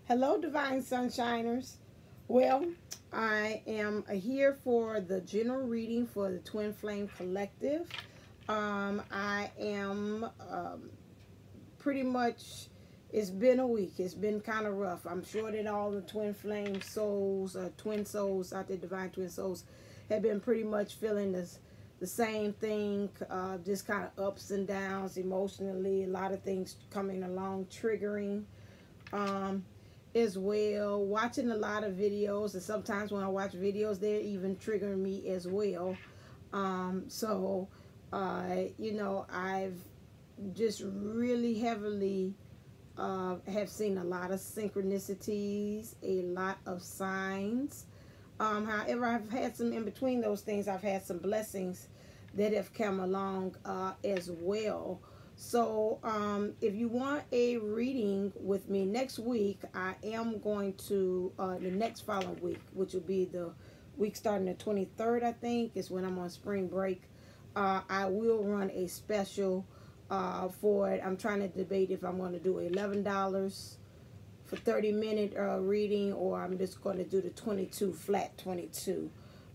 Hello, Divine Sunshiners. Well, I am here for the general reading for the Twin Flame Collective. I am pretty much, it's been a week. It's been kind of rough. I'm sure that all the Twin Flame souls, twin souls out there, Divine Twin Souls, have been pretty much feeling the same thing, just kind of ups and downs emotionally, a lot of things coming along, triggering. As well, watching a lot of videos, and sometimes when I watch videos, they're even triggering me as well. I've just really heavily have seen a lot of synchronicities, a lot of signs. However, I've had some in between those things. I've had some blessings that have come along as well. So if you want a reading with me next week, I am going to, the next following week, which will be the week starting the 23rd, I think, is when I'm on spring break. I will run a special for it. I'm trying to debate if I'm going to do $11 for 30-minute reading, or I'm just going to do the 22, flat 22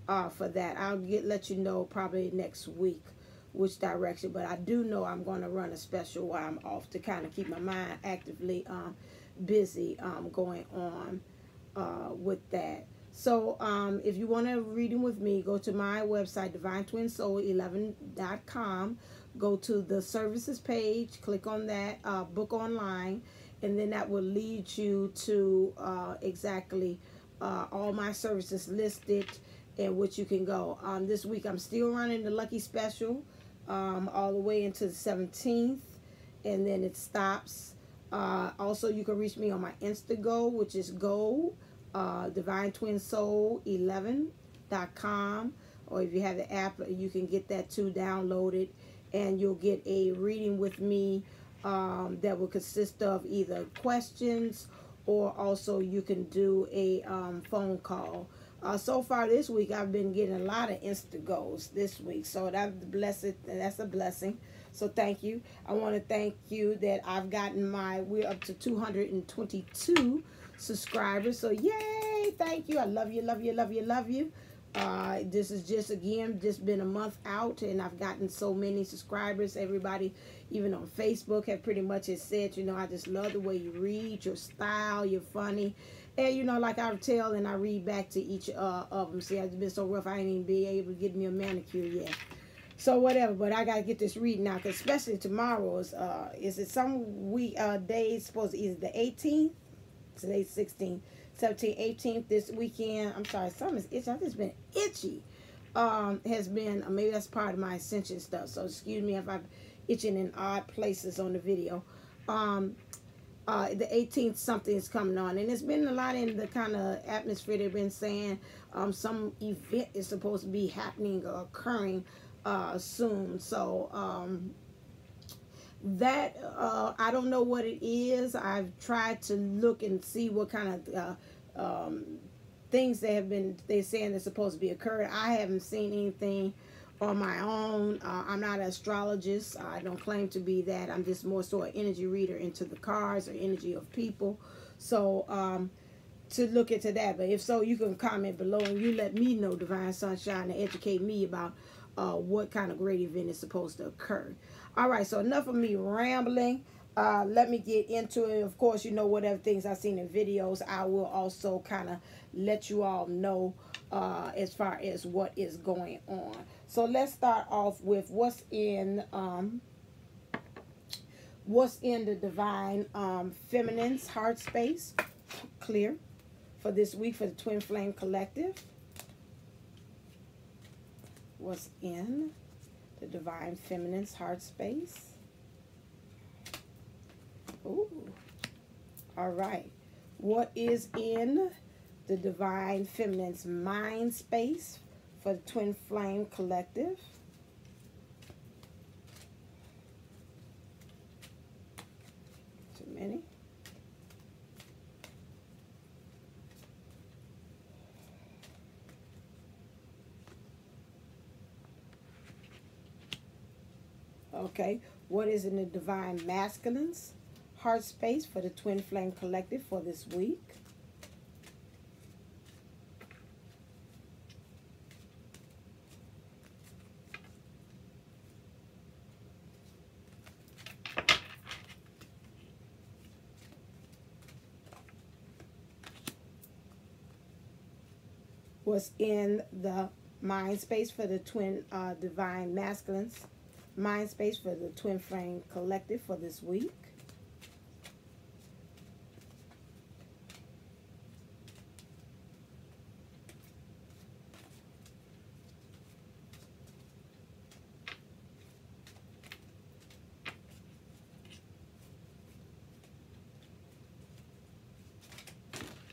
for that. I'll let you know probably next week which direction, but I do know I'm going to run a special while I'm off to kind of keep my mind actively busy going on with that. So if you want a reading with me, go to my website, divinetwinsoul11.com. Go to the services page, click on that, book online, and then that will lead you to exactly all my services listed and which you can go. This week I'm still running the Lucky Special all the way into the 17th, and then it stops. Also, you can reach me on my Instantgo, which is divinetwinsoul11.com, or if you have the app, you can get that too downloaded, and you'll get a reading with me that will consist of either questions, or also you can do a phone call. So far this week, I've been getting a lot of Instantgos this week, so that's blessed. That's a blessing. So thank you. I want to thank you that I've gotten we're up to 222 subscribers. So yay! Thank you. I love you, love you, love you, love you. This is just been a month out, and I've gotten so many subscribers. Everybody, even on Facebook, have pretty much said, I just love the way you read, your style, you're funny. And, like I tell and I read back to each of them. See, it's been so rough, I ain't even be able to get me a manicure yet. So whatever, but I got to get this reading now, because especially tomorrow is it some day, supposed to either the 18th, today's 16th, 17th, 18th, this weekend. I'm sorry, something's itchy. I've just been itchy. Has been, maybe that's part of my ascension stuff, so excuse me if I'm itching in odd places on the video. The 18th, something is coming on, and it's been a lot in the kind of atmosphere. They've been saying some event is supposed to be happening or occurring soon. So that I don't know what it is. I've tried to look and see what kind of things they're saying they're supposed to be occurring. I haven't seen anything on my own. I'm not an astrologist. I don't claim to be that. I'm just more so an energy reader into the cards or energy of people. So to look into that. But if so, you can comment below and you let me know, Divine Sunshine, to educate me about what kind of great event is supposed to occur. All right, so enough of me rambling. Let me get into it. Of course, whatever things I've seen in videos, I will also kind of let you all know as far as what is going on. So let's start off with what's in the Divine Feminine's heart space clear for this week for the Twin Flame Collective. What's in the Divine Feminine's heart space? Ooh. All right. What is in the Divine Feminine's mind space for the Twin Flame Collective? Too many. Okay. What is in the Divine Masculine's heart space for the Twin Flame Collective for this week. What's in the mind space for the Twin Divine Masculines, mind space for the Twin Flame Collective for this week.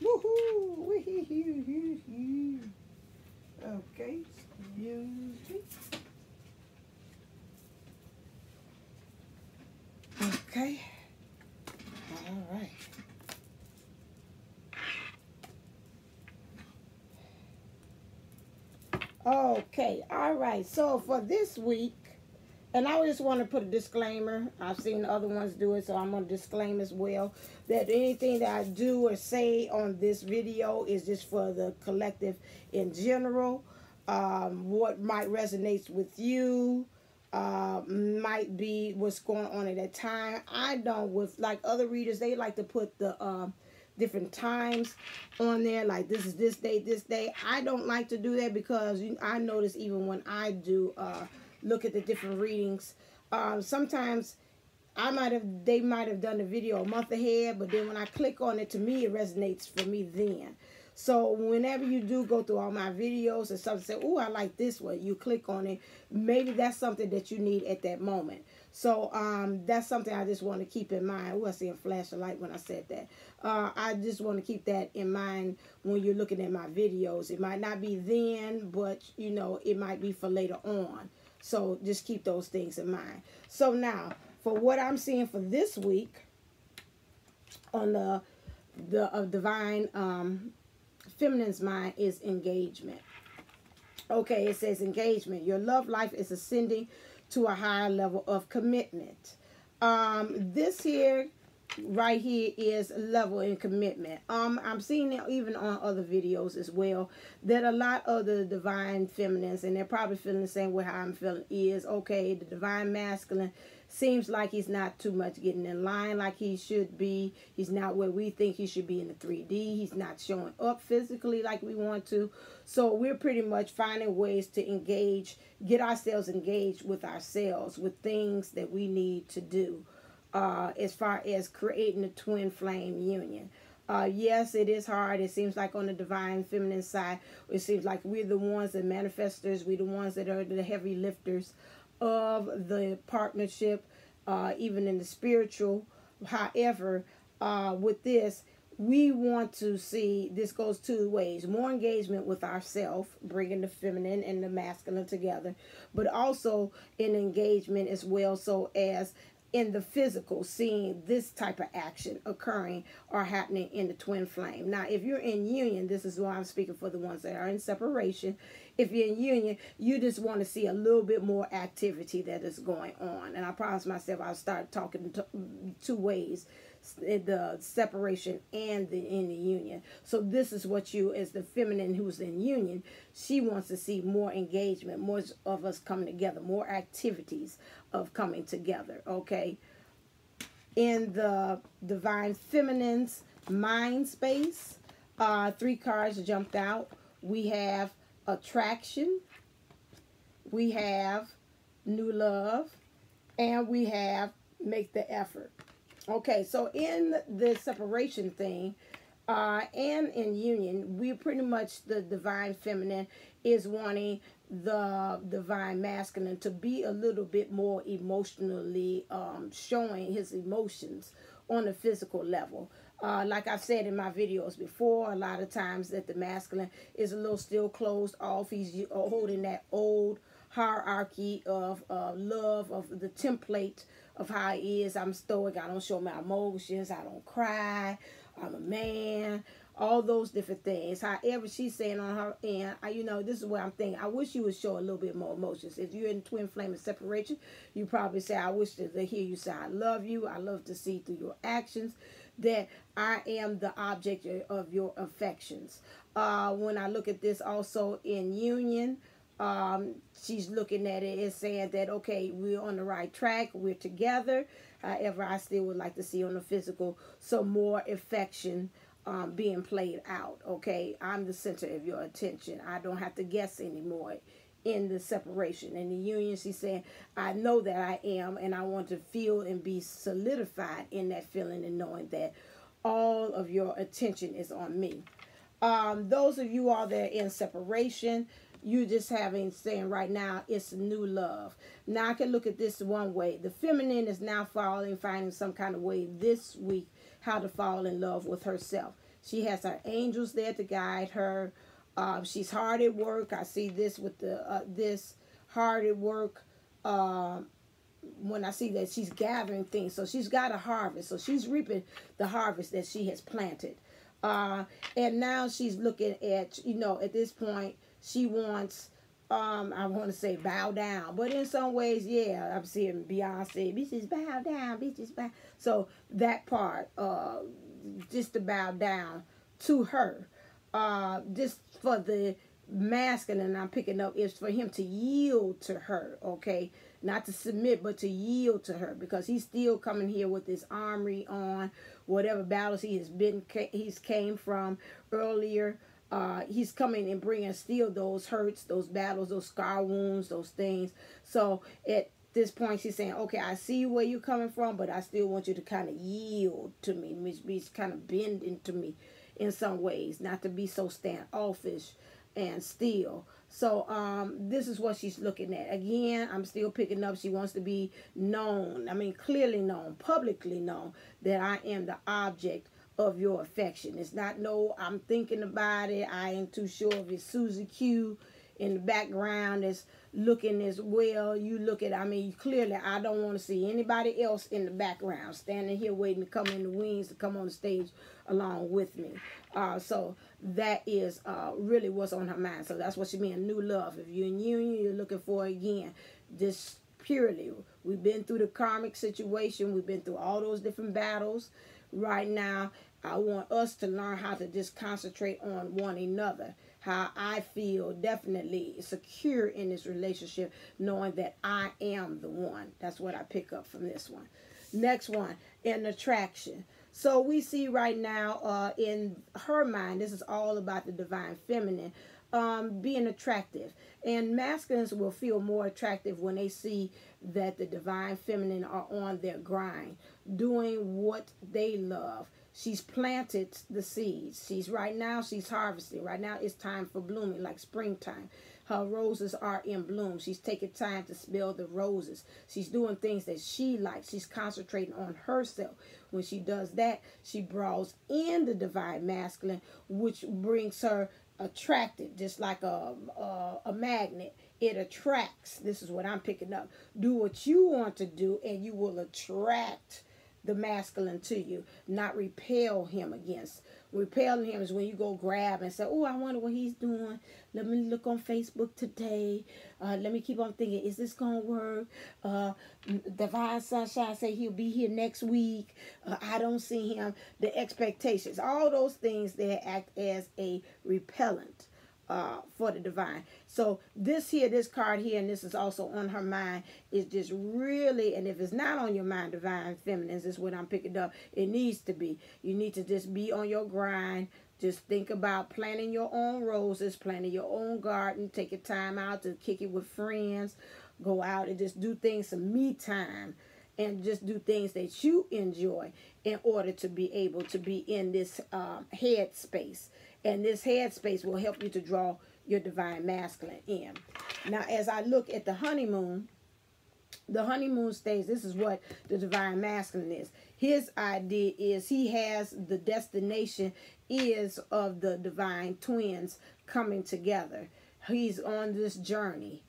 Woohoo! Okay, excuse me. Okay. All right. Okay, all right. So for this week, and I just want to put a disclaimer. I've seen other ones do it, so I'm going to disclaim as well that anything that I do or say on this video is just for the collective in general. What might resonate with you might be what's going on at that time. I don't, with like other readers, they like to put the different times on there, like this is this day, this day. I don't like to do that because I notice even when I do look at the different readings, sometimes they might have done the video a month ahead, but then when I click on it, to me it resonates for me then. So whenever you do go through all my videos and something say, oh, I like this one, you click on it, maybe that's something that you need at that moment. So that's something I just want to keep in mind. Oh, I see a flash of light when I said that. I just want to keep that in mind when you're looking at my videos. It might not be then, but you know, it might be for later on. So just keep those things in mind. So now, for what I'm seeing for this week on the Divine Feminine's mind is engagement. Okay, it says engagement. Your love life is ascending to a higher level of commitment. This here, right here, is level in commitment. I'm seeing it even on other videos as well, that a lot of the Divine Feminines, and they're probably feeling the same way how I'm feeling, is, okay, the Divine Masculine seems like he's not too much getting in line like he should be. He's not where we think he should be in the 3D. He's not showing up physically like we want to. So we're pretty much finding ways to engage, get ourselves engaged with ourselves, with things that we need to do as far as creating a twin flame union. Yes, it is hard. It seems like on the Divine Feminine side, it seems like we're the ones that manifestors. We're the ones that are the heavy lifters of the partnership, even in the spiritual. However, with this, we want to see, this goes two ways: more engagement with ourselves, bringing the feminine and the masculine together, but also an engagement as well, so as in the physical, seeing this type of action occurring or happening in the twin flame. Now, if you're in union, this is why I'm speaking for the ones that are in separation. If you're in union, you just want to see a little bit more activity that is going on. And I promised myself I'll start talking two ways, the separation and in the union. So this is what you, as the feminine who's in union, she wants to see more engagement, more of us coming together, more activities of coming together. Okay, in the Divine Feminine's mind space, 3 cards jumped out. We have attraction, we have new love, and we have make the effort. Okay, so in the separation thing and in union, we pretty much, the Divine Feminine is wanting the Divine Masculine to be a little bit more emotionally showing his emotions on a physical level. Like I've said in my videos before, a lot of times that the masculine is a little still closed off. He's holding that old hierarchy of love, of the template of how he is. I'm stoic. I don't show my emotions. I don't cry. I'm a man. all those different things. However, she's saying on her end, this is what I'm thinking. I wish you would show a little bit more emotions. If you're in twin flame and separation, you probably say, I wish to hear you say, I love you. I love to see through your actions that I am the object of your affections. When I look at this also in union, she's looking at it as saying that, okay, we're on the right track. We're together. However, I still would like to see on the physical some more affection being played out. Okay, I'm the center of your attention. I don't have to guess anymore in the separation. In the union, she's saying, I know that I am, and I want to feel and be solidified in that feeling and knowing that all of your attention is on me. Those of you all that are in separation, you just saying right now, it's new love. Now I can look at this one way. The feminine is now finding some kind of way this week how to fall in love with herself. She has her angels there to guide her. She's hard at work. I see this with this hard at work. When I see that she's gathering things, so she's got a harvest. So she's reaping the harvest that she has planted. And now she's looking at, at this point, she wants, I want to say bow down. But in some ways, yeah, I'm seeing Beyonce, bitches bow down, bitches bow. So that part, just to bow down to her. Just for the masculine I'm picking up is for him to yield to her, okay? Not to submit, but to yield to her, because he's still coming here with his armory on, whatever battles he's came from earlier. He's coming and bringing still those hurts, those battles, those scar wounds, those things. So at this point, she's saying, okay, I see where you're coming from, but I still want you to kind of yield to me, be kind of bend into me in some ways, not to be so standoffish and still. So this is what she's looking at. Again, I'm still picking up, she wants to be known, clearly known, publicly known, that I am the object of your affection. It's not, no, I'm thinking about it, I ain't too sure if it's Susie Q in the background is looking as well. You look at, clearly I don't want to see anybody else in the background standing here waiting to come in the wings to come on the stage along with me. So that is really what's on her mind. So that's what she means, new love. If you're in union, you're looking for, again, just purely. We've been through the karmic situation. We've been through all those different battles. Right now, I want us to learn how to just concentrate on one another. How I feel definitely secure in this relationship, knowing that I am the one. That's what I pick up from this one. Next one, an attraction. So we see right now in her mind, this is all about the divine feminine, being attractive. And masculines will feel more attractive when they see that the divine feminine are on their grind, doing what they love. She's planted the seeds. She's harvesting. Right now it's time for blooming, like springtime. Her roses are in bloom. She's taking time to smell the roses. She's doing things that she likes. She's concentrating on herself. When she does that, she draws in the divine masculine, which brings her attracted, just like a magnet. It attracts. This is what I'm picking up. Do what you want to do, and you will attract the masculine to you, not repel him against. Repelling him is when you go grab and say, oh, I wonder what he's doing. Let me look on Facebook today. Let me keep on thinking, is this going to work? Divine Sunshine say he'll be here next week. I don't see him. The expectations, all those things, they act as a repellent for the divine. So this card here, and this is also on her mind, is just really, and if it's not on your mind, divine feminines, is what I'm picking up. It needs to be. You need to just be on your grind. Just think about planting your own roses, planting your own garden, taking time out to kick it with friends, go out and just do things, some me time, and just do things that you enjoy in order to be able to be in this head space. And this head space will help you to draw your divine masculine in. Now, as I look at the honeymoon stage, this is what the divine masculine is. His idea is he has the destination is of the divine twins coming together. He's on this journey.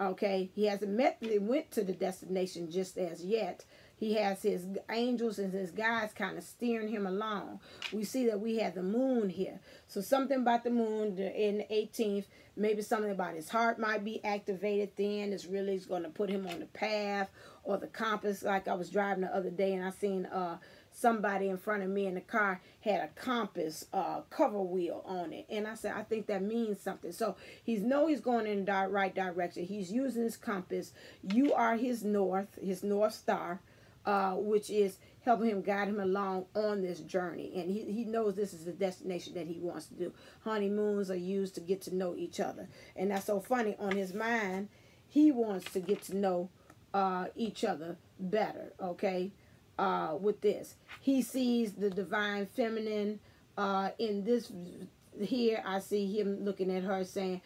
Okay, he hasn't went to the destination just as yet. He has his angels and his guides kind of steering him along. We see that we have the moon here. So something about the moon in the 18th, maybe something about his heart might be activated then. It's really going to put him on the path or the compass. Like I was driving the other day and I seen somebody in front of me in the car had a compass cover wheel on it. And I said, I think that means something. So he's going in the right direction. He's using his compass. You are his north star. Which is helping him, guide him along on this journey. And he knows this is the destination that he wants to do. Honeymoons are used to get to know each other. And that's so funny. On his mind, he wants to get to know each other better, okay, with this. He sees the divine feminine in this here. I see him looking at her saying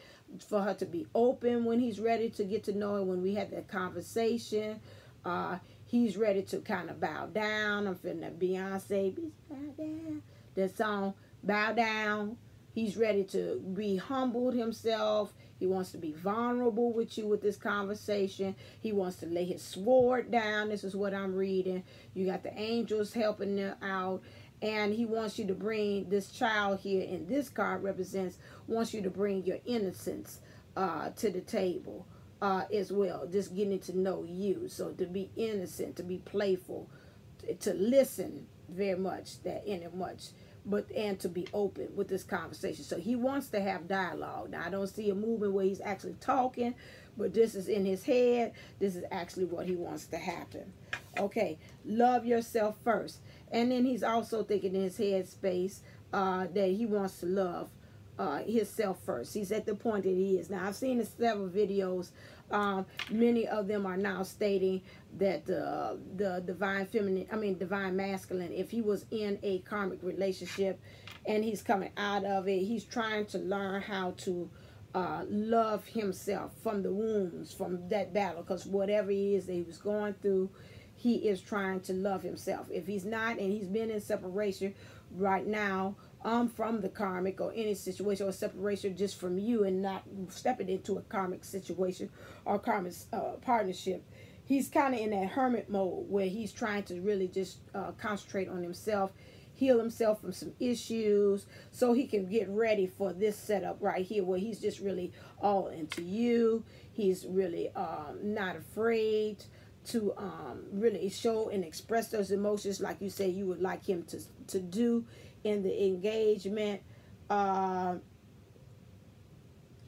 for her to be open when he's ready to get to know her, when we had that conversation. He's ready to kind of bow down. I'm feeling that Beyonce, bow down. That song, bow down. He's ready to be humbled himself. He wants to be vulnerable with you with this conversation. He wants to lay his sword down. This is what I'm reading. You got the angels helping them out. And he wants you to bring this child here, and this card wants you to bring your innocence to the table. As well, just getting to know you. So to be innocent, to be playful, to listen very much, and to be open with this conversation. So he wants to have dialogue. Now I don't see a movement where he's actually talking, but this is in his head. This is actually what he wants to happen. Okay, love yourself first. And then he's also thinking in his head space that he wants to love himself first. He's at the point that he is now. I've seen several videos. Many of them are now stating that the divine masculine, if he was in a karmic relationship and he's coming out of it, he's trying to learn how to love himself from the wounds, from that battle, because whatever he is that he was going through, he is trying to love himself. If he's not, and he's been in separation right now from the karmic or any situation, or separation just from you and not stepping into a karmic situation or karmic partnership, he's kind of in that hermit mode where he's trying to really just concentrate on himself, heal himself from some issues, so he can get ready for this setup right here where he's just really all into you. He's really not afraid to really show and express those emotions like you say you would like him to do in the engagement.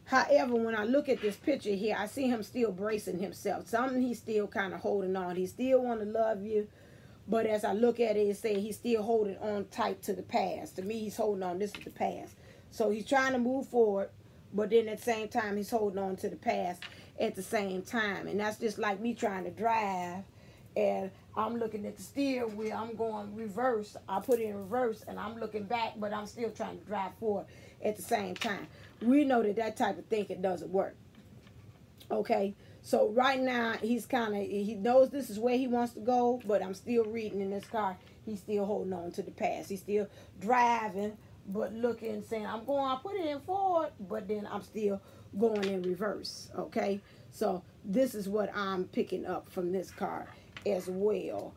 However, when I look at this picture here, I see him still bracing himself. Something he's still kind of holding on. He still want to love you, but as I look at it, it says he's still holding on tight to the past. To me, he's holding on. This is the past. So he's trying to move forward, but then at the same time, he's holding on to the past at the same time. And that's just like me trying to drive, and I'm looking at the steering wheel. I'm going reverse. I put it in reverse, and I'm looking back, but I'm still trying to drive forward at the same time. We know that type of thinking doesn't work. Okay? So right now, he knows this is where he wants to go, but I'm still reading in this car. He's still holding on to the past. He's still driving, but looking, saying, I put it in forward, but then I'm still going in reverse. Okay? So this is what I'm picking up from this card as well.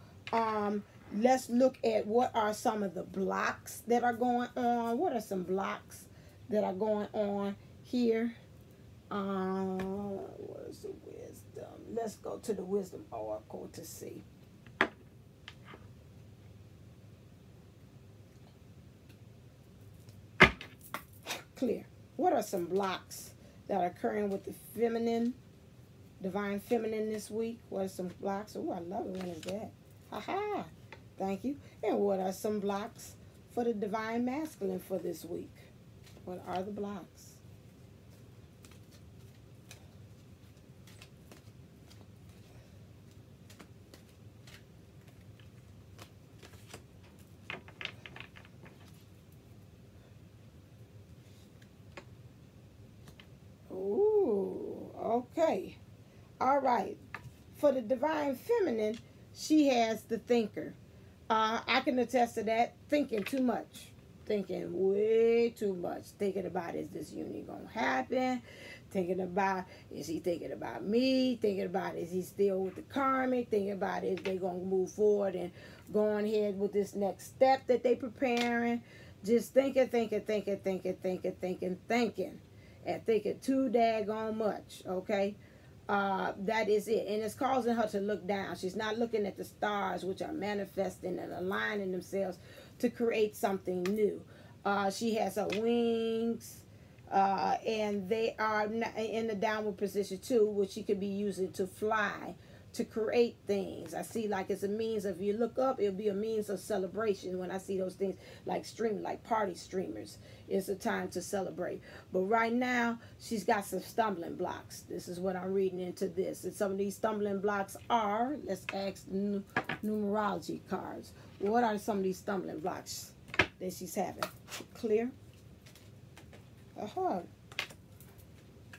Let's look at what are some of the blocks that are going on. What are some blocks that are going on here? What is the wisdom? Let's go to the wisdom oracle to see. Clear. What are some blocks that are occurring with the feminine, divine feminine this week? What are some blocks? Oh, I love it when it's that. Ha-ha. Thank you. And what are some blocks for the divine masculine for this week? What are the blocks? Ooh, okay. All right. For the divine feminine, she has the thinker. I can attest to that. Thinking too much. Thinking way too much. Thinking about, is this union going to happen? Thinking about, is he thinking about me? Thinking about, is he still with the karmic? Thinking about, is they going to move forward and go on ahead with this next step that they preparing? Just thinking. And thinking too daggone much, okay? That is it. And it's causing her to look down. She's not looking at the stars, which are manifesting and aligning themselves to create something new. She has her wings, and they are in the downward position too, which she could be using to fly, to create things. I see like it's a means of, you look up, it'll be a means of celebration when I see those things like party streamers. It's a time to celebrate. But right now, she's got some stumbling blocks. This is what I'm reading into this. And some of these stumbling blocks are, let's ask numerology cards. What are some of these stumbling blocks that she's having? Clear?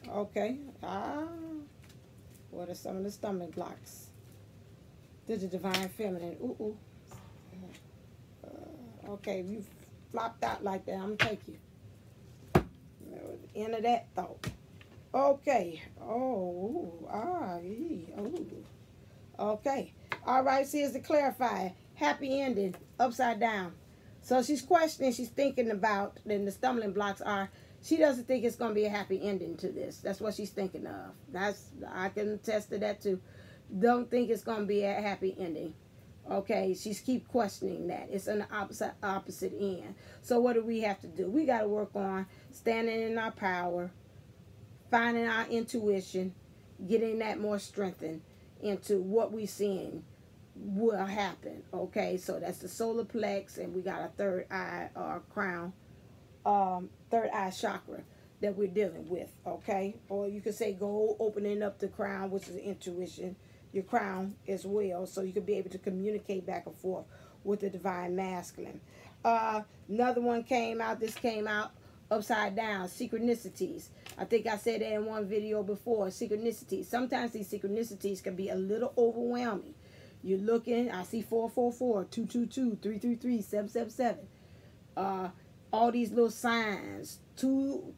Okay. What are some of the stumbling blocks? The divine feminine. Okay, you flopped out like that. I'm gonna take you. End of that thought. Okay. Okay. All right. So here's to clarify. Happy ending. Upside down. So she's questioning. She's thinking about. Then the stumbling blocks are. She doesn't think it's going to be a happy ending to this. That's what she's thinking of. I can attest to that too. Don't think it's going to be a happy ending. Okay, she's keep questioning that. It's an opposite end. So what do we have to do? We got to work on standing in our power, finding our intuition, getting that more strengthened into what we're seeing will happen. Okay, so that's the solar plex, and we got a third eye crown. Third eye chakra that we're dealing with, okay? Or you could say go opening up the crown, which is intuition, your crown as well, so you could be able to communicate back and forth with the divine masculine. Another one came out. This came out upside down. Synchronicities. I think I said that in one video before. Synchronicities. Sometimes these synchronicities can be a little overwhelming. You're looking. I see 444, 222, 333, 777. All these little signs, two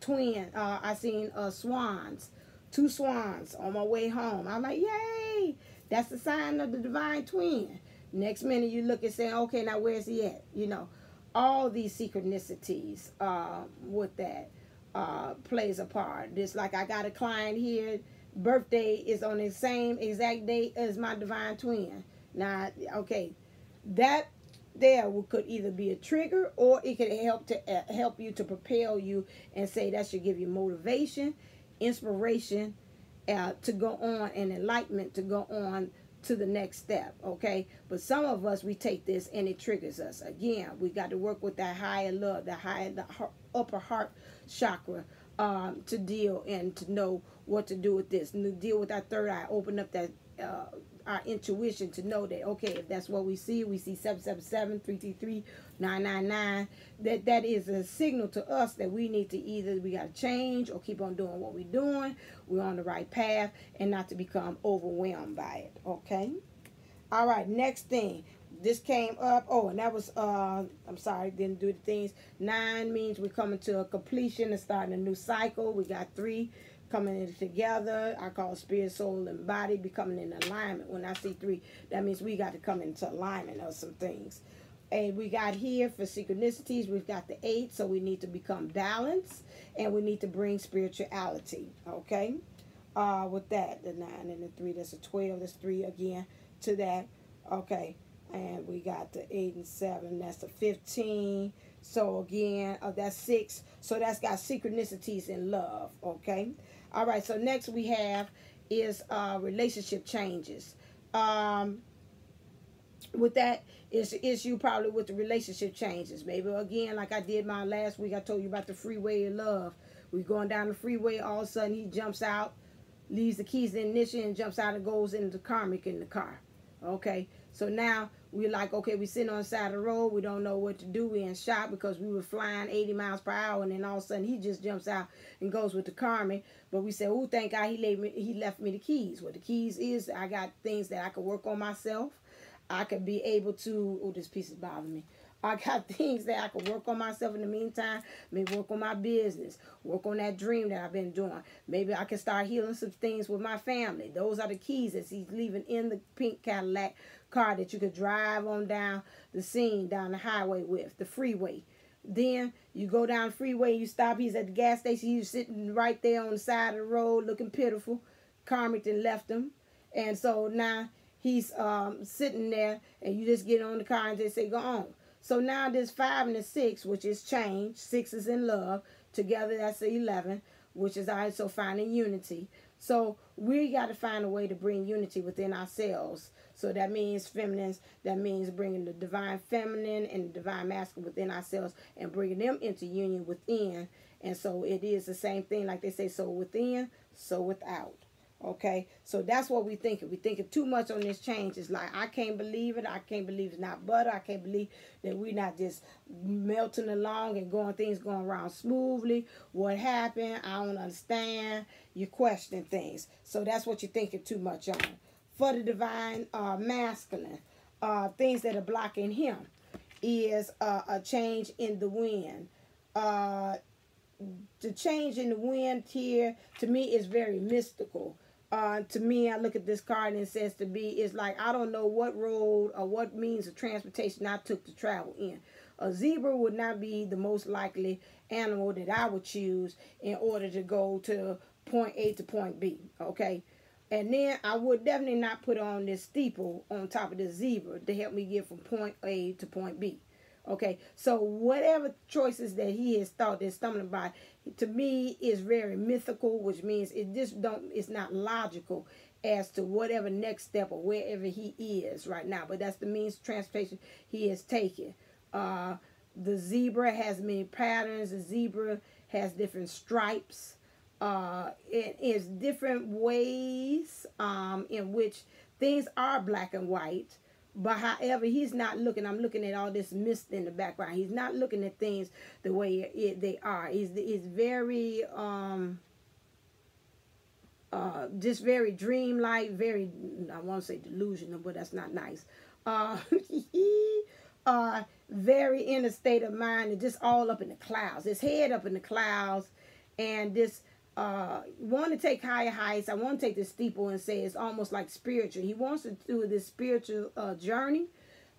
I seen swans, 2 swans on my way home. I'm like, yay, that's the sign of the divine twin. Next minute you look and say, okay, now where's he at? You know, all these synchronicities with that plays a part. Just like I got a client here, birthday is on the same exact date as my divine twin. Now, okay, that there could either be a trigger, or it could help you to propel you and say that should give you motivation, inspiration to go on, and enlightenment to go on to the next step. Okay, but some of us, we take this and it triggers us. Again, we got to work with that higher love, the upper heart chakra to deal and to know what to do with this, and to deal with our third eye, open up that our intuition to know that, okay, if that's what we see 777, 333, 999, that is a signal to us that we need to we got to change or keep on doing what we're doing. We're on the right path, and not to become overwhelmed by it. Okay. All right. Next thing. This came up. Oh, and that was, I'm sorry, didn't do the things. 9 means we're coming to a completion and starting a new cycle. We got 3 coming in together. I call spirit, soul, and body becoming in alignment. When I see 3, that means we got to come into alignment of some things. And we got here for synchronicities, we've got the 8, so we need to become balanced, and we need to bring spirituality. Okay, with that, the 9 and the 3, that's a 12. That's 3 again to that. Okay, and we got the 8 and 7. That's a 15. So again, that's 6. So that's got synchronicities in love. Okay. All right, so next we have is relationship changes. With that is the issue probably with the relationship changes. Maybe again, like I did my last week, I told you about the freeway of love. We're going down the freeway, all of a sudden he jumps out, leaves the keys in the ignition, and jumps out and goes into the karmic in the car. Okay, so now we're like, okay, we're sitting on the side of the road. We don't know what to do. We're in shock because we were flying 80 miles per hour, and then all of a sudden he just jumps out and goes with the karmic. But we said, oh, thank God he left me the keys. What the keys is, I got things that I could work on myself. I could be able to, oh, this piece is bothering me. I got things that I can work on myself in the meantime. Maybe work on my business, work on that dream that I've been doing. Maybe I can start healing some things with my family. Those are the keys that he's leaving in the pink Cadillac car that you could drive on down the scene, down the highway with, the freeway. Then you go down the freeway, you stop, he's at the gas station, he's sitting right there on the side of the road looking pitiful. Carmington left him. And so now he's sitting there, and you just get on the car and just say, go on. So now this 5 and the 6, which is change. 6 is in love. Together, that's the 11, which is also finding unity. So we got to find a way to bring unity within ourselves. So that means feminines. That means bringing the divine feminine and the divine masculine within ourselves and bringing them into union within. And so it is the same thing, like they say, so within, so without. Okay, so that's what we thinking. We thinking too much on this change. It's like, I can't believe it. I can't believe it's not butter. I can't believe that we're not just melting along and things going around smoothly. What happened? I don't understand. You question things. So that's what you're thinking too much on. For the divine masculine, things that are blocking him is a change in the wind. The change in the wind here, to me, is very mystical. To me, I look at this card and it says to be, it's like, I don't know what road or what means of transportation I took to travel in. A zebra would not be the most likely animal that I would choose in order to go to point A to point B, okay? And then I would definitely not put on this steeple on top of the zebra to help me get from point A to point B. Okay, so whatever choices that he has thought they're stumbling by, to me, is very mythical, which means it's not logical as to whatever next step or wherever he is right now. But that's the means of transportation he has taken. The zebra has many patterns. The zebra has different stripes. It is different ways in which things are black and white. But however, he's not looking. I'm looking at all this mist in the background. He's not looking at things the way they are. He's very just very dreamlike, very, I want to say delusional, but that's not nice. Very in a state of mind and just all up in the clouds. His head up in the clouds, and this want to take higher heights. I want to take the steeple and say it's almost like spiritual. He wants to do this spiritual journey,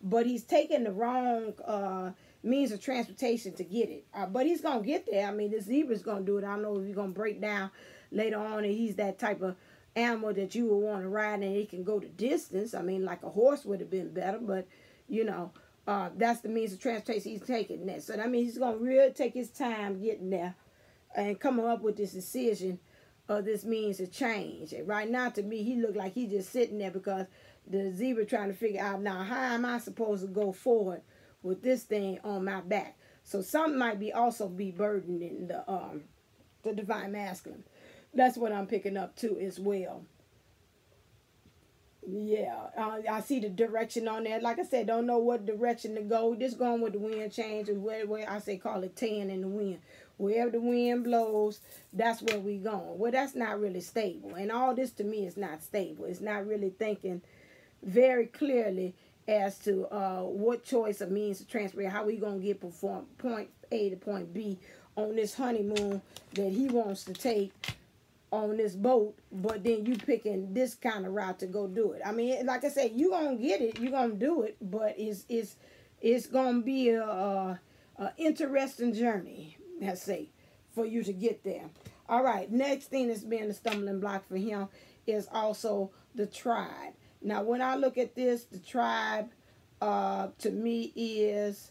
but he's taking the wrong means of transportation to get it. But he's going to get there. I mean, the zebra's going to do it. I don't know if he's going to break down later on, and he's that type of animal that you would want to ride and he can go the distance. I mean, like a horse would have been better, but, you know, that's the means of transportation he's taking there. So that means he's going to really take his time getting there and coming up with this decision of this means of change. And right now, to me, he looked like he's just sitting there because the zebra trying to figure out, now, how am I supposed to go forward with this thing on my back? So something might be also be burdened in the divine masculine. That's what I'm picking up too as well. Yeah, I see the direction on there. Like I said, don't know what direction to go. Just going with the wind change, or where I say call it tan in the wind. Wherever the wind blows, that's where we going. Well, that's not really stable. And all this to me is not stable. It's not really thinking very clearly as to what choice of means of transport, how we going to get from point A to point B on this honeymoon that he wants to take on this boat, but then you picking this kind of route to go do it. I mean, like I said, you gonna get it, you gonna do it, but it's gonna be a interesting journey, let's say, for you to get there. All right, next thing that's been a stumbling block for him is also the tribe. Now, when I look at this, the tribe to me is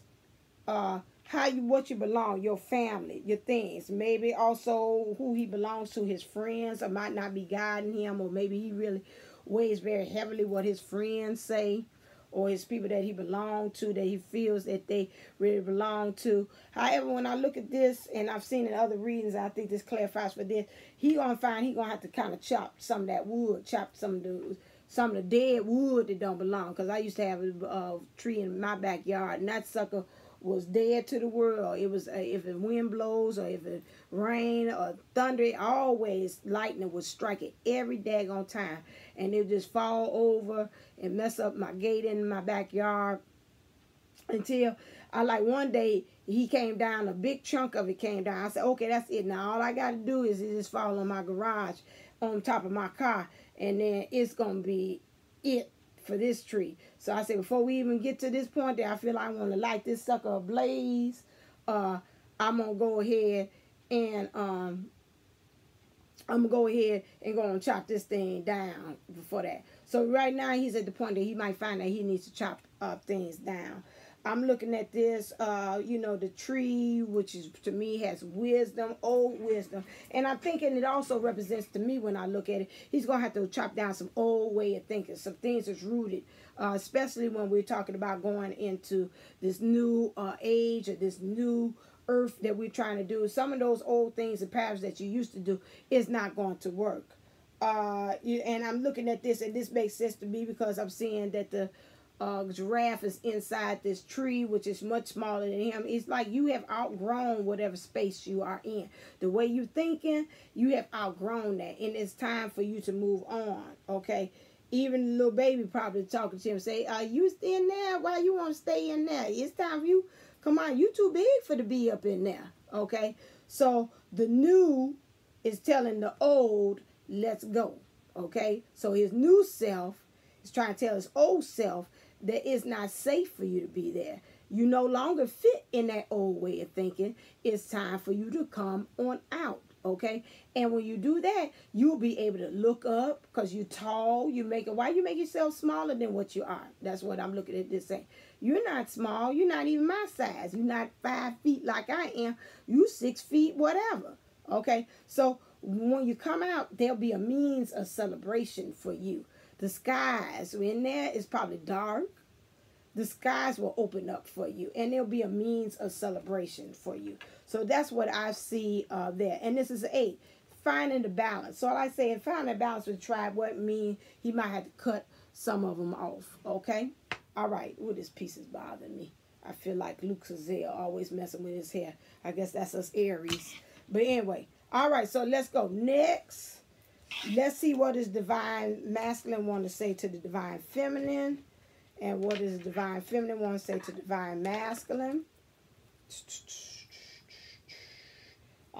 what you belong, your family, your things. Maybe also who he belongs to, his friends, or might not be guiding him, or maybe he really weighs very heavily what his friends say, or his people that he belongs to, that he feels that they really belong to. However, when I look at this, and I've seen in other readings, I think this clarifies for this, he gonna have to kind of chop some of that wood, chop some of the dead wood that don't belong. Because I used to have a tree in my backyard, and that sucker was dead to the world. It was if the wind blows or if it rain or thunder, always lightning would strike it every daggone time, and it would just fall over and mess up my gate in my backyard until I like one day he came down, a big chunk of it came down. I said, okay, that's it. Now all I got to do is it just fall on my garage on top of my car, and then it's going to be it for this tree. So I said, before we even get to this point that I feel like I want to light this sucker ablaze, I'm going to go ahead and go and chop this thing down before that. So right now he's at the point that he might find that he needs to chop things down. I'm looking at this, the tree, which is to me has wisdom, old wisdom. And I'm thinking it also represents to me when I look at it, he's going to have to chop down some old way of thinking, some things that's rooted, especially when we're talking about going into this new age or this new earth that we're trying to do. Some of those old things and patterns that you used to do is not going to work. And I'm looking at this, and this makes sense to me because I'm seeing that the giraffe is inside this tree, which is much smaller than him. It's like you have outgrown whatever space you are in. The way you're thinking, you have outgrown that, and it's time for you to move on. Okay. Even the little baby probably talking to him, say, you in there? Why you want to stay in there? It's time for you. Come on, you too big for to be up in there. Okay. So the new is telling the old, let's go. Okay. So his new self is trying to tell his old self that it's not safe for you to be there. You no longer fit in that old way of thinking. It's time for you to come on out. Okay. And when you do that, you'll be able to look up because you're tall. Why you make yourself smaller than what you are? That's what I'm looking at this saying. You're not small. You're not even my size. You're not 5 feet like I am. You 6 feet, whatever. Okay. So when you come out, there'll be a means of celebration for you. The skies in there is probably dark. The skies will open up for you, and there'll be a means of celebration for you. So that's what I see there. And this is 8, finding the balance. So like I say, finding the balance with the tribe, what mean he might have to cut some of them off. Okay. All right. Ooh, this piece is bothering me. I feel like Luke Cazale always messing with his hair. I guess that's us Aries. But anyway. All right. So let's go next. Let's see what does divine masculine want to say to the divine feminine, and what does the divine feminine want to say to divine masculine.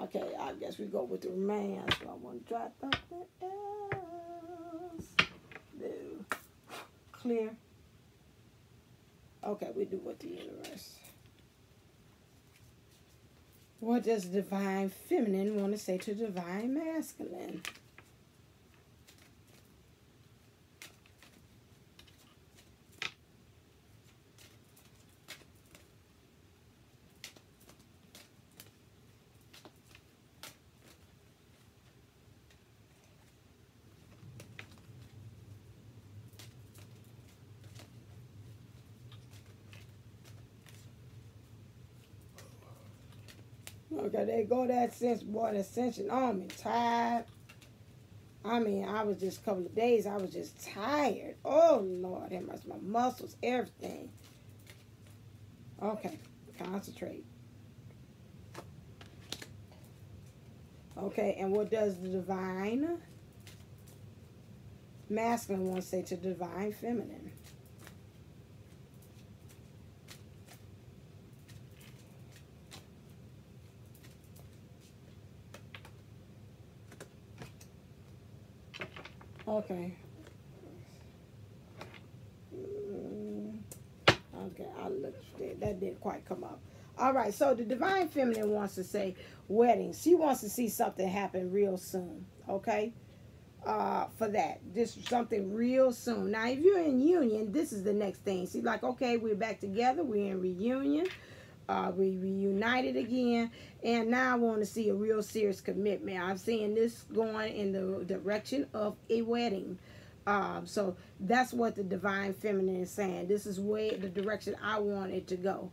Okay, I guess we go with the romance. So I want to try something else. No. Clear. Okay, we do with the universe. What does divine feminine want to say to divine masculine? Okay, there go that sense, boy, the ascension on me. Tired. I mean, I was just a couple of days, I was just tired. Oh, Lord, that must my muscles, everything. Okay, concentrate. Okay, and what does the divine masculine want to say to divine feminine? Okay. Okay, I'll look. That didn't quite come up. All right, so the divine feminine wants to say wedding. She wants to see something happen real soon. Okay, for that, just something real soon. Now, if you're in union, this is the next thing. See, like, okay, we're back together. We're in reunion. We reunited again, and now I want to see a real serious commitment. I'm seeing this going in the direction of a wedding. So that's what the divine feminine is saying. This is where the direction I want it to go.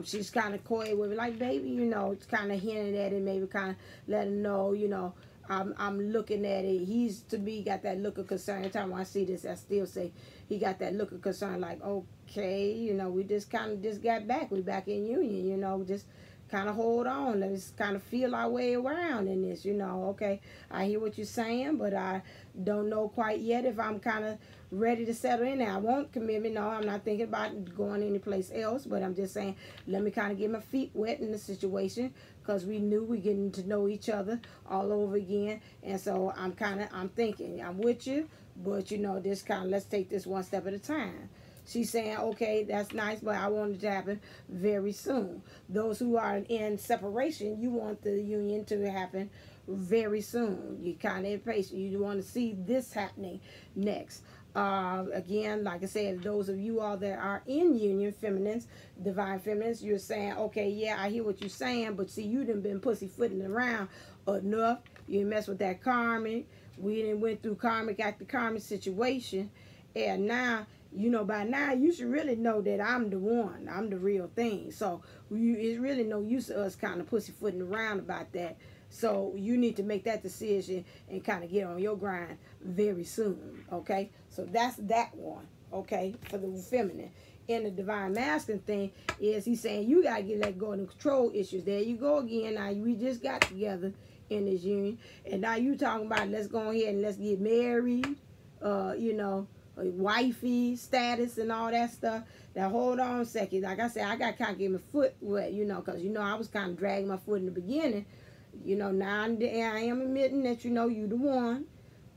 She's kind of coy with it, like, baby, it's kind of hinting at it, maybe kind of letting him know, I'm looking at it. He's, to me, got that look of concern. Every time I see this, I still say he got that look of concern, like, oh, okay, you know, we just kind of just got back. We back in union, you know, just kind of hold on. Let's kind of feel our way around in this, you know. Okay, I hear what you're saying, but I don't know quite yet if I'm kind of ready to settle in there. I want commitment. No, I'm not thinking about going anyplace else, but I'm just saying, let me kind of get my feet wet in the situation, because we knew we getting to know each other all over again. And so I'm thinking, I'm with you, but you know, this kind of, let's take this one step at a time. She's saying, okay, that's nice, but I want it to happen very soon. Those who are in separation, you want the union to happen very soon. You kind of impatient. You want to see this happening next. Again, like I said, those of you all that are in union, feminines, divine feminines, you're saying, okay, yeah, I hear what you're saying, but see, you done been pussyfooting around enough. You mess with that karmic. We done went through karmic after karmic situation, and now, you know, by now you should really know that I'm the one. I'm the real thing. So it's really no use of us kind of pussyfooting around about that. So you need to make that decision and kind of get on your grind very soon. Okay, so that's that one. Okay, for the feminine. And the divine masculine thing is, he's saying you gotta get let go of the control issues. There you go again. Now we just got together in this union, and now you talking about let's go ahead and let's get married. You know, wifey status and all that stuff. Now hold on a second. Like I said, I got kind of get my foot wet, you know, because you know I was kind of dragging my foot in the beginning. You know, now I am admitting that, you know, you the one.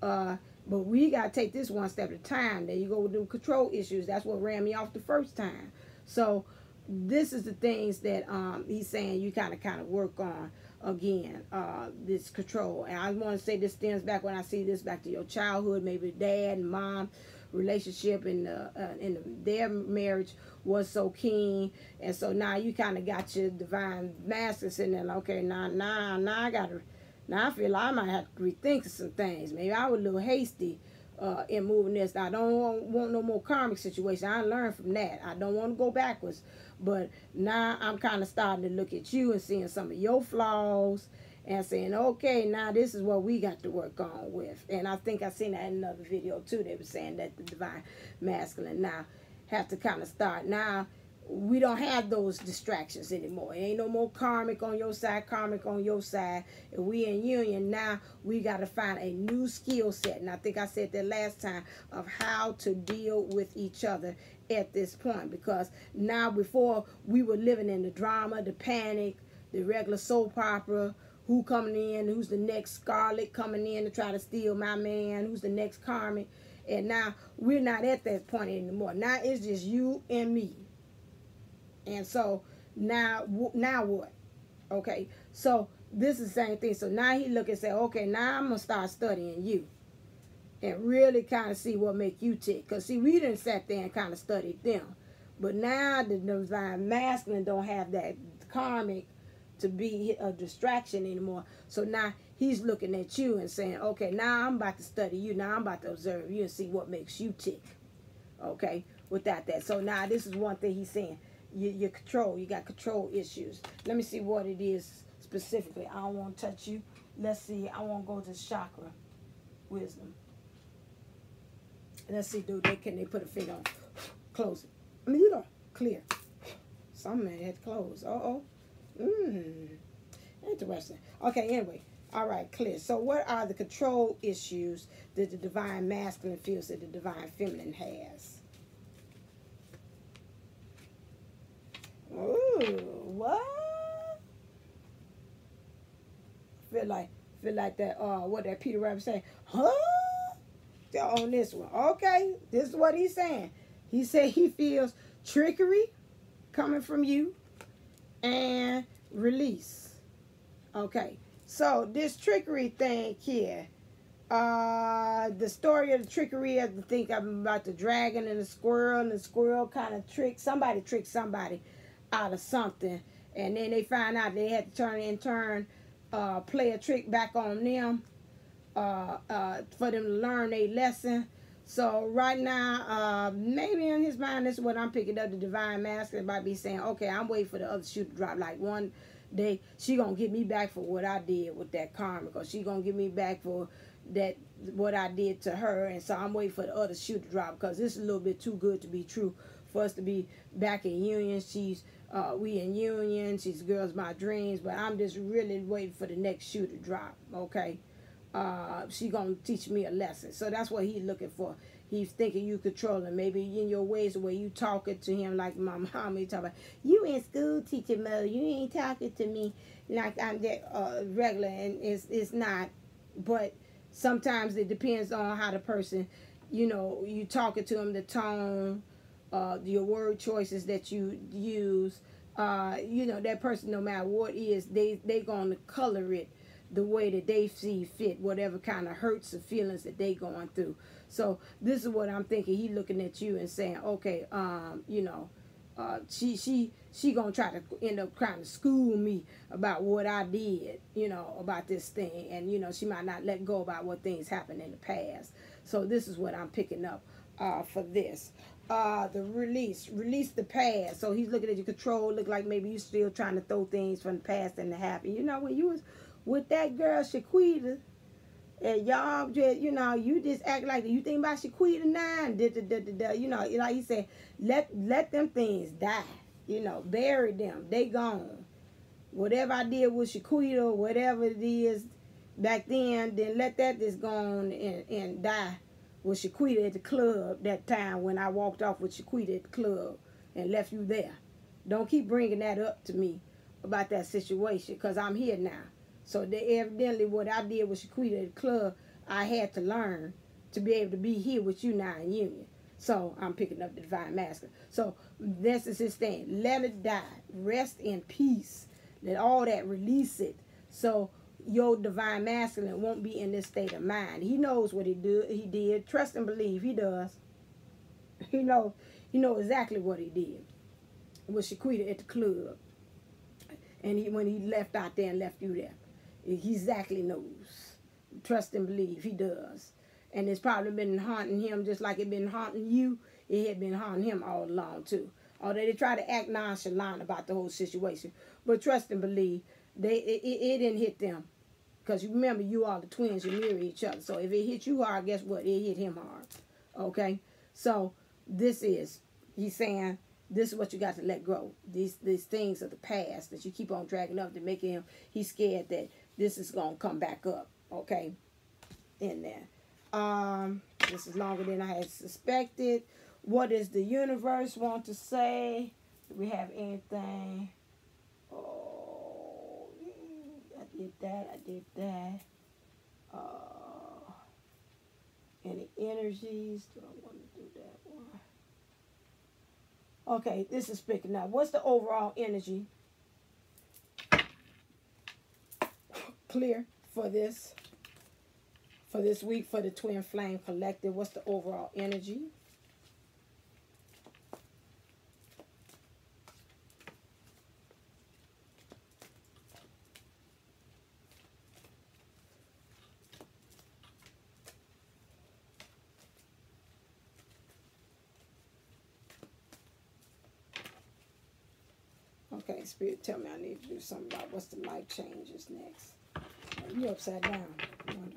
But we got to take this one step at a time. There you go with the control issues. That's what ran me off the first time. So this is the things that he's saying you kind of work on again, this control. And I want to say this stems back, when I see this, back to your childhood, maybe dad and mom relationship in their marriage was so keen, and so now you kind of got your divine masculine sitting there like, okay, now I feel I might have to rethink some things. Maybe I was a little hasty in moving this. I don't want no more karmic situation. I learned from that. I don't want to go backwards, but now I'm kind of starting to look at you and seeing some of your flaws and saying, okay, now this is what we got to work on with. And I think I seen that in another video too. They were saying that the divine masculine now have to kind of start. Now we don't have those distractions anymore. It ain't no more karmic on your side, karmic on your side. If we in union, now we got to find a new skill set. And I think I said that last time, of how to deal with each other at this point. Because now, before, we were living in the drama, the panic, the regular soap opera. Who coming in? Who's the next Scarlet coming in to try to steal my man? Who's the next karmic? And now we're not at that point anymore. Now it's just you and me. And so now what? Okay, so this is the same thing. So now he look and say, okay, now I'm gonna start studying you and really kind of see what make you tick. Because see, we didn't sat there and kind of studied them, but now the divine masculine don't have that karmic to be a distraction anymore. So now he's looking at you and saying, okay, now I'm about to study you. Now I'm about to observe you and see what makes you tick. Okay, without that. So now this is one thing he's saying. Your control. You got control issues. Let me see what it is specifically. I don't want to touch you. Let's see. I want to go to chakra wisdom. Let's see, dude. Can they put a finger on? Close it. I mean, you know, clear. Some man had to close. Interesting. Okay, anyway. All right, clear. So what are the control issues that the divine masculine feels that the divine feminine has? Ooh, what? Feel like that, what that Peter Rabbit saying, huh? On this one. Okay, this is what he's saying. He said he feels trickery coming from you and release. Okay, so this trickery thing here, the story of the trickery, I think about the dragon and the squirrel kind of tricked somebody out of something, and then they find out they had to play a trick back on them for them to learn their lesson. So right now, maybe in his mind, this is what I'm picking up. The divine masculine might be saying, okay, I'm waiting for the other shoe to drop. Like one day, she gonna get me back for what I did with that karma, or she gonna get me back for that what I did to her. And so I'm waiting for the other shoe to drop, because this is a little bit too good to be true for us to be back in union. We in union. She's girls my dreams, but I'm just really waiting for the next shoe to drop. Okay, she gonna teach me a lesson. So that's what he's looking for. He's thinking you controlling, maybe in your ways, the way you talking to him, like my mom. You talk about, you in school teaching mode. You ain't talking to me like I'm that regular, and it's not. But sometimes it depends on how the person, you talking to them, the tone, your word choices that you use. That person, no matter what is, they gonna color it the way that they see fit, whatever kind of hurts or feelings that they going through. So this is what I'm thinking. He looking at you and saying, okay, she gonna try to end up trying to school me about what I did, about this thing, and she might not let go about what things happened in the past. So this is what I'm picking up for this. The release the past. So he's looking at your control. Look like maybe you still trying to throw things from the past and the happy. When you was with that girl Shaquita, and y'all just, you just act like you think about Shaquita now, and like he said, let them things die. Bury them. They gone. Whatever I did with Shaquita, whatever it is back then let that just go on and die with Shaquita at the club that time when I walked off with Shaquita at the club and left you there. Don't keep bringing that up to me about that situation, because I'm here now. So evidently what I did with Shaquita at the club, I had to learn to be able to be here with you now in union. So I'm picking up the divine masculine. So this is his thing. Let it die. Rest in peace. Let all that release it. So your divine masculine won't be in this state of mind. He knows what he did. Trust and believe. He does. He know exactly what he did with Shaquita at the club. And when he left out there and left you there. He exactly knows. Trust and believe. He does. And it's probably been haunting him just like it been haunting you. It had been haunting him all along too. Although they try to act nonchalant about the whole situation. But trust and believe, it didn't hit them. Because you remember, you are the twins, you mirror each other. So if it hit you hard, guess what? It hit him hard. Okay? So he's saying, this is what you got to let go. These things of the past that you keep on dragging up to make him, he's scared that this is going to come back up. Okay? In there. This is longer than I had suspected. What does the universe want to say? Do we have anything? Oh, I did that. Any energies? Do I want to do that one? Okay, this is picking up. What's the overall energy? Clear for this week for the Twin Flame Collective. What's the overall energy? Okay, Spirit, tell me I need to do something about what's the life changes next. You upside down. I wonder.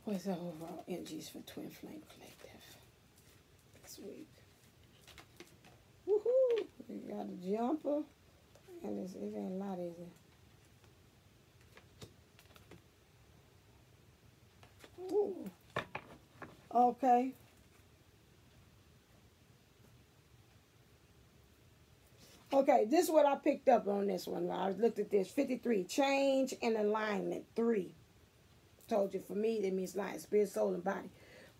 What's the overall energies for Twin Flame Collective this week? Woohoo! We got a jumper. And it ain't a lot, is it? Ooh. Okay. Okay, this is what I picked up on this one. I looked at this. 53. Change and alignment. 3. Told you, for me, that means life, spirit, soul, and body.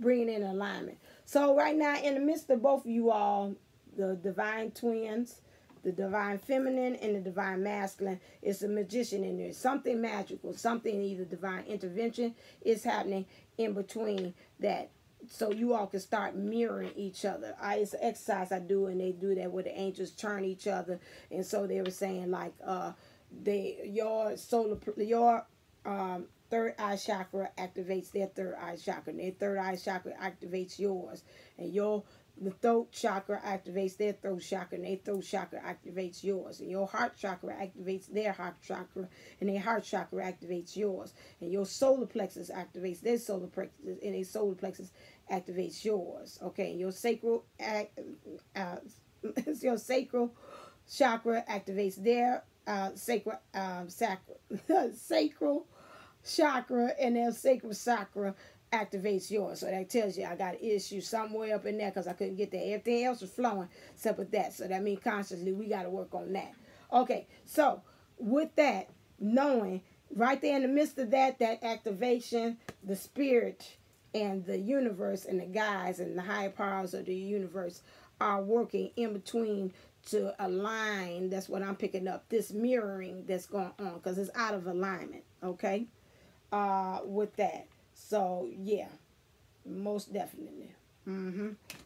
Bringing in alignment. So right now, in the midst of both of you all, the divine twins, the divine feminine and the divine masculine, it's a magician in there. Something magical, something, either divine intervention is happening in between that. So you all can start mirroring each other. It's an exercise I do, and they do that where the angels turn each other. And so they were saying like, your third eye chakra activates their third eye chakra, and their third eye chakra activates yours, and the throat chakra activates their throat chakra, and their throat chakra activates yours, and your heart chakra activates their heart chakra, and their heart chakra activates yours, and your solar plexus activates their solar plexus, and their solar plexus activates yours. Okay, your sacral your sacral chakra activates their sacral sacral chakra, and their sacral chakra activates yours. So that tells you I got an issue somewhere up in there because I couldn't get there. Everything else was flowing except with that. So that means consciously we got to work on that. Okay, so with that, knowing right there in the midst of that activation, the spirit and the universe and the guides and the higher powers of the universe are working in between to align. That's what I'm picking up, this mirroring that's going on, because it's out of alignment. Okay, with that. So yeah, most definitely.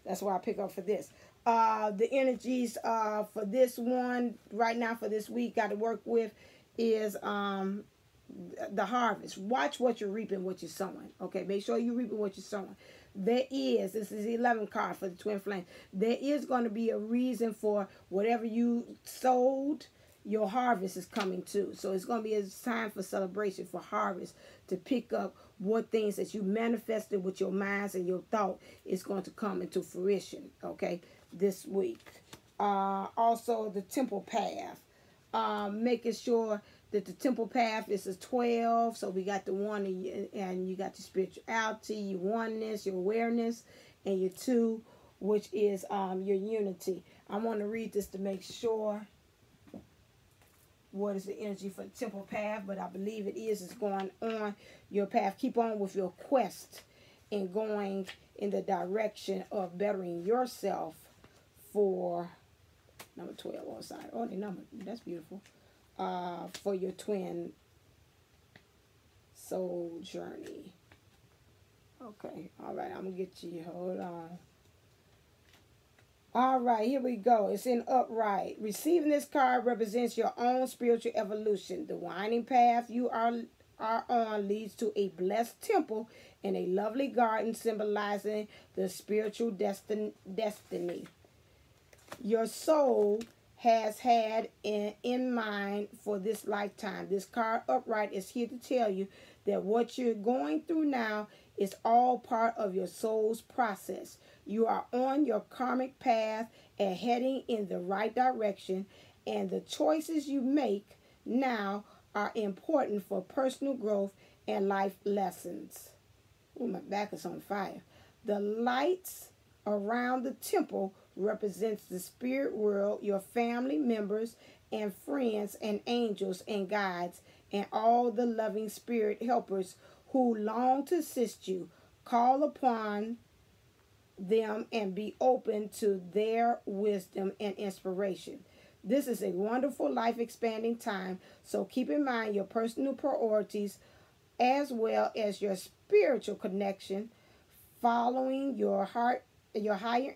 That's what I pick up for this. The energies for this one right now, for this week, got to work with is the harvest. Watch what you're reaping, what you're sowing. Okay, make sure you're reaping what you're sowing. This is the 11th card for the twin flame. There is going to be a reason for whatever you sowed. Your harvest is coming too. So it's going to be a time for celebration, for harvest, to pick up what things that you manifested with your minds and your thought is going to come into fruition, okay, this week. Also, the temple path. Making sure that the temple path is a 12. So we got the 1, and you got your spirituality, your oneness, your awareness, and your 2, which is your unity. I want to read this to make sure what is the energy for the temple path, but I believe it is going on your path. Keep on with your quest and going in the direction of bettering yourself for number 12 on the side. Oh, the number, that's beautiful. For your twin soul journey. Okay, all right, I'm gonna get you, hold on. All right, here we go. It's in upright. Receiving this card represents your own spiritual evolution. The winding path you are on leads to a blessed temple and a lovely garden symbolizing the spiritual destiny your soul has had in mind for this lifetime. This card upright is here to tell you that what you're going through now is all part of your soul's process. You are on your karmic path and heading in the right direction, and the choices you make now are important for personal growth and life lessons. Oh, my back is on fire. The lights around the temple represents the spirit world, your family members and friends and angels and guides and all the loving spirit helpers who long to assist you. Call upon them and be open to their wisdom and inspiration. This is a wonderful life expanding time, so keep in mind your personal priorities as well as your spiritual connection. Following your heart, your higher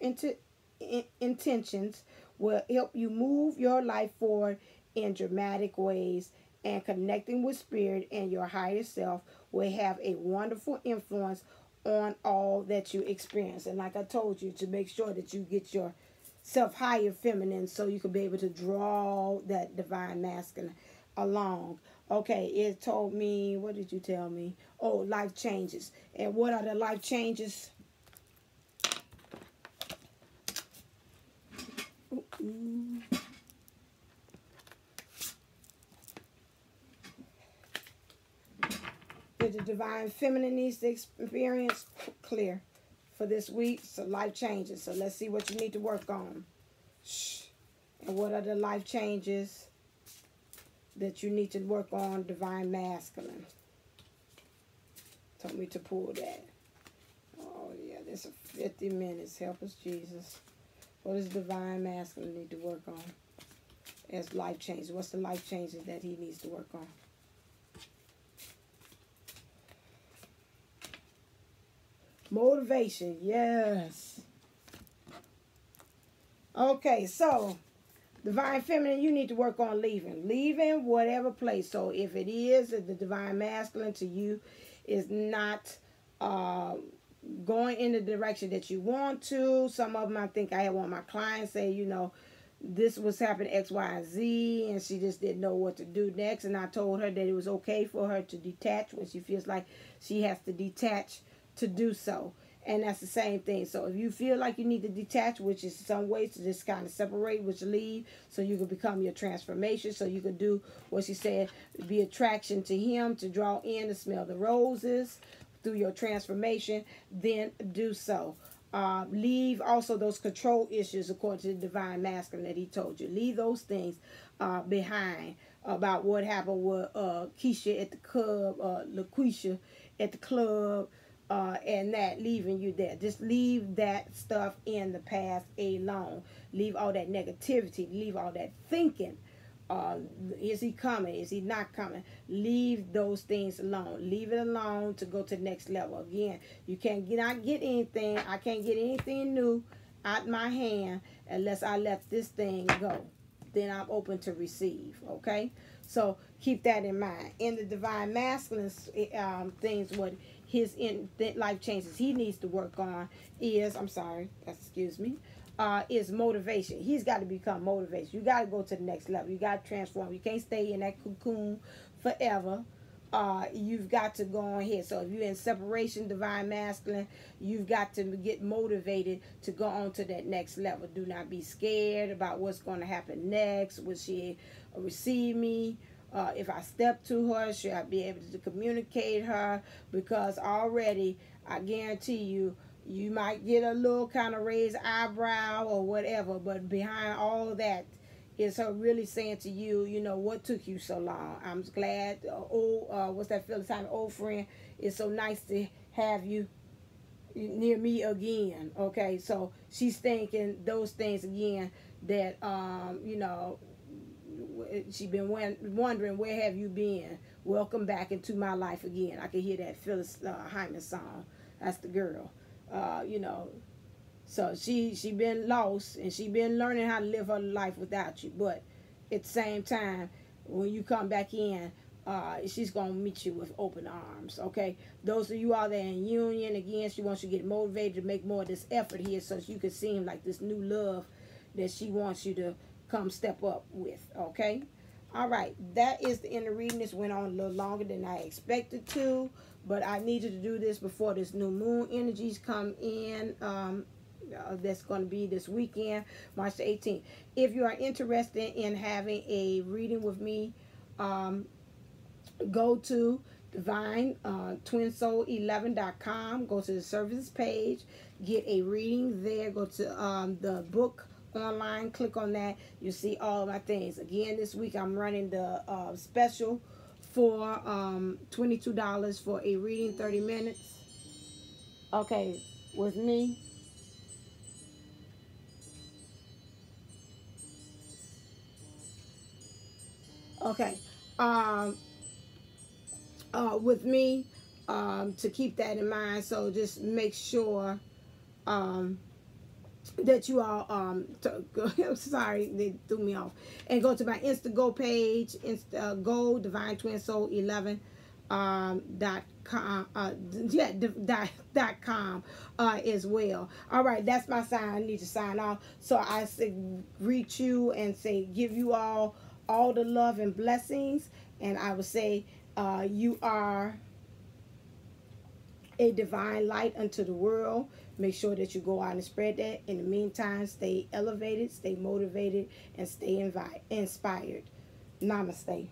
intentions will help you move your life forward in dramatic ways, and connecting with spirit and your higher self will have a wonderful influence on all that you experience. And like I told you, to make sure that you get yourself higher feminine so you can be able to draw that divine masculine along. Okay, it told me, what did you tell me? Oh, life changes. And what are the life changes? That the divine feminine needs to experience clear for this week. So life changes. So let's see what you need to work on. And what are the life changes that you need to work on? Divine masculine. Told me to pull that. Oh yeah, this is 50 minutes. Help us, Jesus. What does divine masculine need to work on as life changes? What's the life changes that he needs to work on? Motivation, yes. Okay, so divine feminine, you need to work on leaving whatever place. So if it is the divine masculine to you is not going in the direction that you want to. Some of them, I think I had one of my clients say, you know, this was happening X, Y, and Z, and she just didn't know what to do next. And I told her that it was okay for her to detach when she feels like she has to detach to do so. And that's the same thing. So if you feel like you need to detach, which is some ways to just kind of separate, which leave, so you can become your transformation, so you can do what she said, be attraction to him, to draw in, to smell the roses through your transformation, then do so. Leave also those control issues according to the divine masculine that he told you. Leave those things behind about what happened with Keisha at the club, LaQuisha at the club, and that leaving you there. Just leave that stuff in the past alone. Leave all that negativity. Leave all that thinking. Is he coming? Is he not coming? Leave those things alone. Leave it alone to go to the next level. Again, you can't not get anything. I can't get anything new out my hand unless I let this thing go. Then I'm open to receive. Okay? So keep that in mind. In the divine masculine things, what his life changes he needs to work on is, is motivation. He's got to become motivated. You got to go to the next level. You got to transform. You can't stay in that cocoon forever. You've got to go ahead. So if you're in separation, divine masculine, you've got to get motivated to go on to that next level. Do not be scared about what's going to happen next. Will she receive me? If I step to her, should I be able to communicate her? Because already, I guarantee you, you might get a little kind of raised eyebrow or whatever, but behind all of that is her really saying to you, you know, what took you so long? I'm glad, what's that feeling time? Old friend, it's so nice to have you near me again. Okay, so she's thinking those things again that, you know, she been wondering, where have you been? Welcome back into my life again. I can hear that Phyllis Hyman song. That's the girl. You know, so she been lost, and she been learning how to live her life without you. But at the same time, when you come back in, she's gonna meet you with open arms. Okay, those of you all that are in union, again, she wants you to get motivated to make more of this effort here, so you can seem like this new love that she wants you to come step up with. Okay, all right, that is the end of reading. This went on a little longer than I expected to, but I needed to do this before this new moon energies come in. That's going to be this weekend, March the 18th. If you are interested in having a reading with me, go to divine twinsoul11.com. Go to the services page, get a reading there. Go to the book online, click on that. You see all of my things. Again, this week I'm running the special for $22 for a reading, 30 minutes. Okay, with me. Okay, with me, to keep that in mind. So just make sure that you all I'm sorry, they threw me off, and go to my Instantgo page, Instantgo Divine Twin Soul 11 .com .com as well. All right, that's my sign. I need to sign off. So I say greet you and say give you all the love and blessings, and I would say you are a divine light unto the world. Make sure that you go out and spread that. In the meantime, stay elevated, stay motivated, and stay inspired. Namaste.